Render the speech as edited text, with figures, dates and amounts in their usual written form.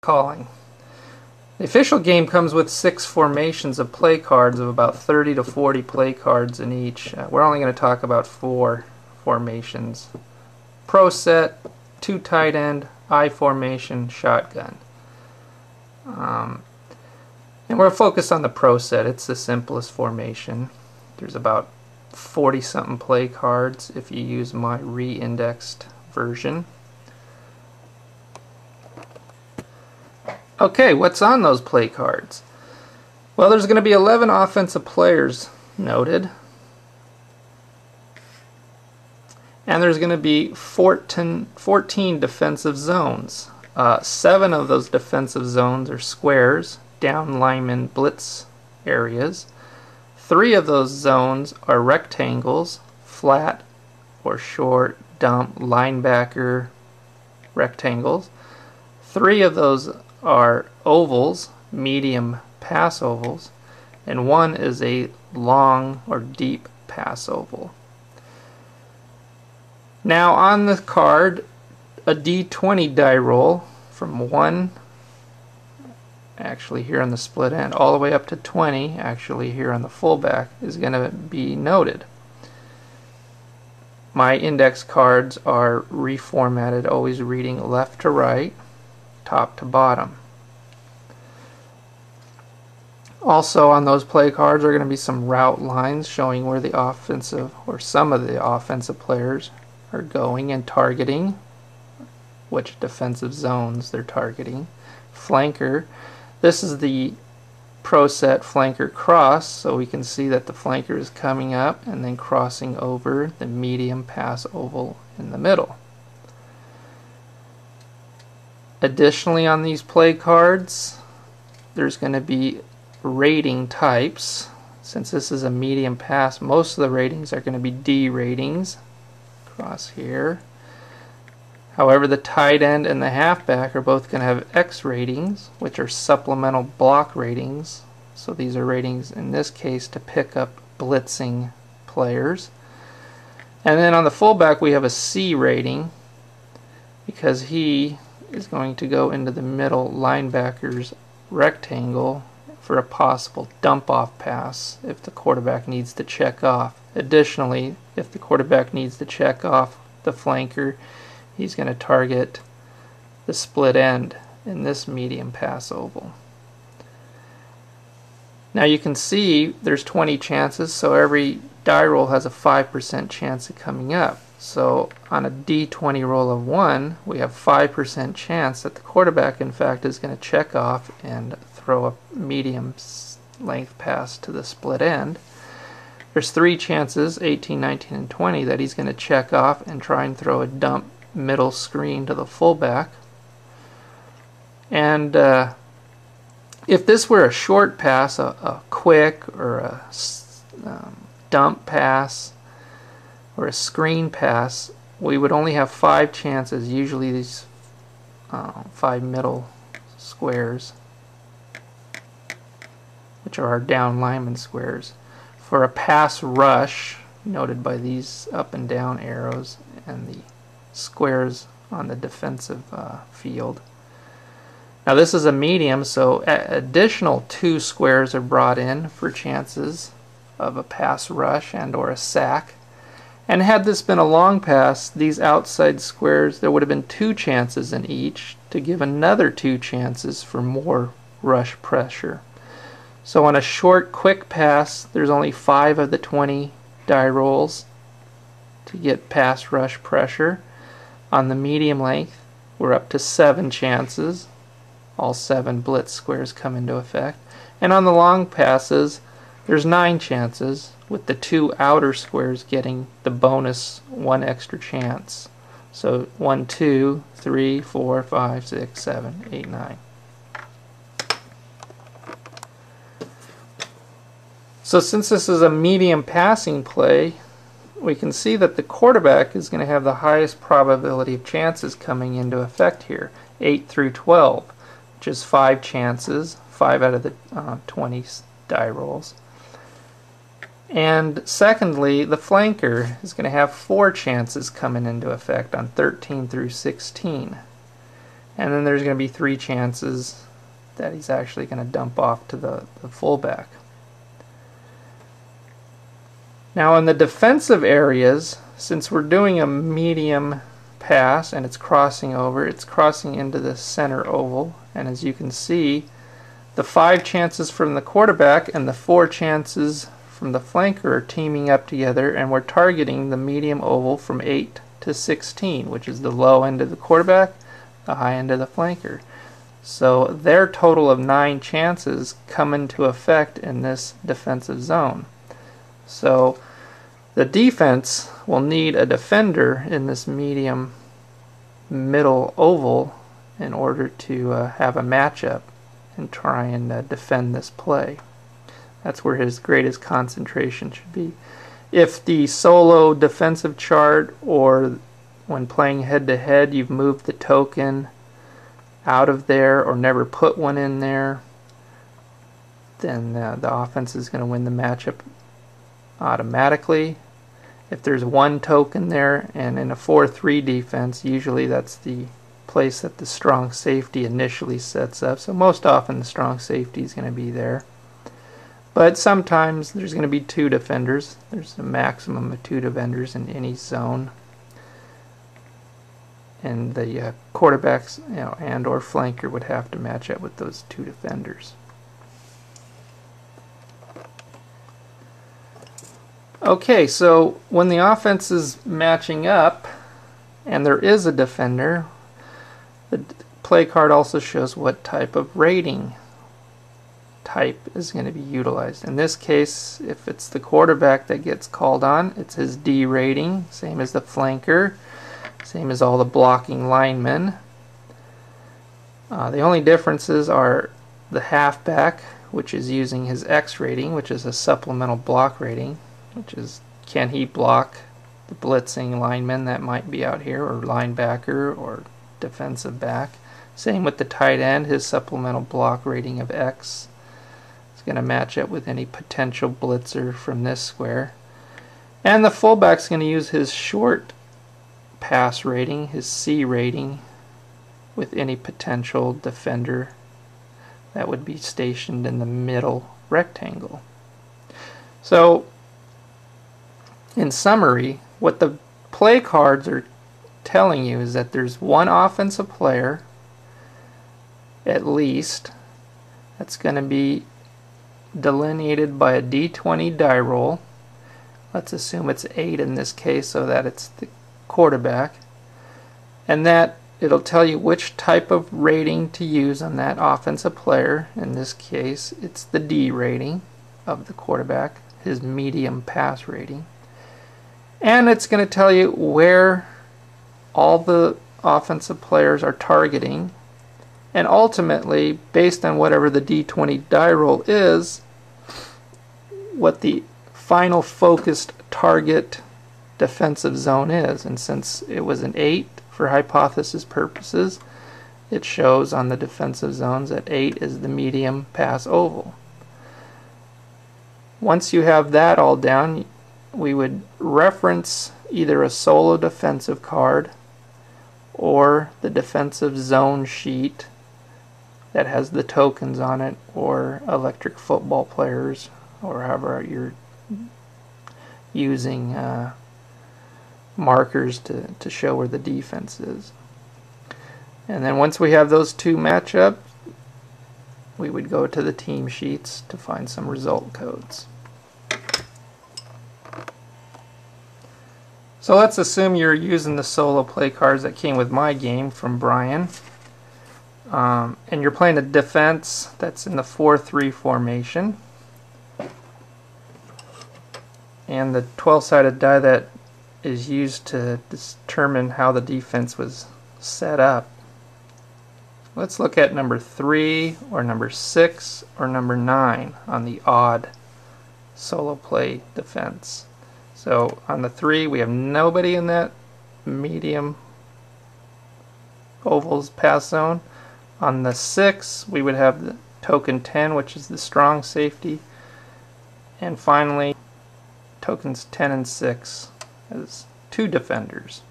calling. The official game comes with 6 formations of play cards of about 30 to 40 play cards in each. We're only going to talk about 4 formations. Pro set, 2 tight end, I formation, shotgun. And we're focused on the pro set. It's the simplest formation. There's about 40 something play cards if you use my re-indexed version. Okay, what's on those play cards? Well, there's going to be 11 offensive players noted. And there's going to be 14 defensive zones. 7 of those defensive zones are squares, down lineman blitz areas. 3 of those zones are rectangles, flat or short, dump, linebacker rectangles. 3 of those are ovals, medium pass ovals, and 1 is a long or deep pass oval. Now on the card, a D20 die roll from 1, actually here on the split end, all the way up to 20, actually here on the fullback, is going to be noted. My index cards are reformatted, always reading left to right, top to bottom. Also on those play cards are going to be some route lines showing where the offensive, or some of the offensive players are going and targeting, which defensive zones they're targeting. Flanker, this is the pro set flanker cross, so we can see that the flanker is coming up and then crossing over the medium pass oval in the middle. Additionally, on these play cards, there's going to be rating types. Since this is a medium pass, most of the ratings are going to be D ratings across here. However, the tight end and the halfback are both going to have X ratings, which are supplemental block ratings. So these are ratings in this case to pick up blitzing players. And then on the fullback we have a C rating because he is going to go into the middle linebacker's rectangle for a possible dump-off pass if the quarterback needs to check off. Additionally, if the quarterback needs to check off the flanker, he's going to target the split end in this medium pass oval. Now you can see there's 20 chances, so every die roll has a 5% chance of coming up. So on a D20 roll of 1, we have 5% chance that the quarterback in fact is going to check off and throw a medium length pass to the split end. There's 3 chances, 18, 19, and 20, that he's going to check off and try and throw a dump middle screen to the fullback. And if this were a short pass, a quick or a dump pass or a screen pass, we would only have 5 chances, usually these 5 middle squares, which are our down lineman squares, for a pass rush, noted by these up and down arrows and the squares on the defensive field. Now this is a medium, so additional 2 squares are brought in for chances of a pass rush and or a sack. And had this been a long pass, these outside squares, there would have been 2 chances in each to give another 2 chances for more rush pressure. So on a short, quick pass, there's only 5 of the 20 die rolls to get pass rush pressure. On the medium length, we're up to 7 chances. All 7 blitz squares come into effect. And on the long passes, there's 9 chances, with the 2 outer squares getting the bonus 1 extra chance. So 1, 2, 3, 4, 5, 6, 7, 8, 9. So since this is a medium passing play, we can see that the quarterback is going to have the highest probability of chances coming into effect here, 8 through 12, which is 5 chances, 5 out of the 20 die rolls. And secondly, the flanker is going to have 4 chances coming into effect on 13 through 16. And then there's going to be 3 chances that he's actually going to dump off to the fullback. Now in the defensive areas, since we're doing a medium pass and it's crossing over, it's crossing into the center oval, and as you can see, the 5 chances from the quarterback and the 4 chances from the flanker are teaming up together, and we're targeting the medium oval from 8 to 16, which is the low end of the quarterback, the high end of the flanker. So their total of 9 chances come into effect in this defensive zone. So the defense will need a defender in this medium middle oval in order to have a matchup and try and defend this play. That's where his greatest concentration should be. If the solo defensive chart, or when playing head-to-head, you've moved the token out of there or never put one in there, then the offense is going to win the matchup automatically. If there's one token there, and in a 4-3 defense, usually that's the place that the strong safety initially sets up. So most often the strong safety is going to be there. But sometimes there's going to be 2 defenders. There's a maximum of 2 defenders in any zone. And the quarterbacks, and or flanker would have to match up with those 2 defenders. Okay, so when the offense is matching up and there is a defender, the play card also shows what type of rating type is going to be utilized. In this case, if it's the quarterback that gets called on, it's his D rating, same as the flanker, same as all the blocking linemen. The only differences are the halfback, which is using his X rating, which is a supplemental block rating, which is, can he block the blitzing lineman that might be out here, or linebacker, or defensive back. Same with the tight end, his supplemental block rating of X is going to match up with any potential blitzer from this square. And the fullback's going to use his short pass rating, his C rating, with any potential defender that would be stationed in the middle rectangle. So in summary, what the play cards are telling you is that there's one offensive player at least that's going to be delineated by a D20 die roll. Let's assume it's 8 in this case, so that it's the quarterback, and that it'll tell you which type of rating to use on that offensive player. In this case, it's the D rating of the quarterback, his medium pass rating. And it's going to tell you where all the offensive players are targeting, and ultimately, based on whatever the D20 die roll is, what the final focused target defensive zone is. And since it was an 8 for hypothesis purposes, it shows on the defensive zones that 8 is the medium pass oval. Once you have that all down, we would reference either a solo defensive card or the defensive zone sheet that has the tokens on it, or electric football players, or however you're using markers to show where the defense is. And then once we have those 2 match up, we would go to the team sheets to find some result codes. So let's assume you're using the solo play cards that came with my game from Brian. And you're playing a defense that's in the 4-3 formation. And the 12-sided die that is used to determine how the defense was set up. Let's look at number 3 or number 6 or number 9 on the odd solo play defense. So on the 3, we have nobody in that medium ovals pass zone. On the 6, we would have the token 10, which is the strong safety. And finally, tokens 10 and 6 as 2 defenders.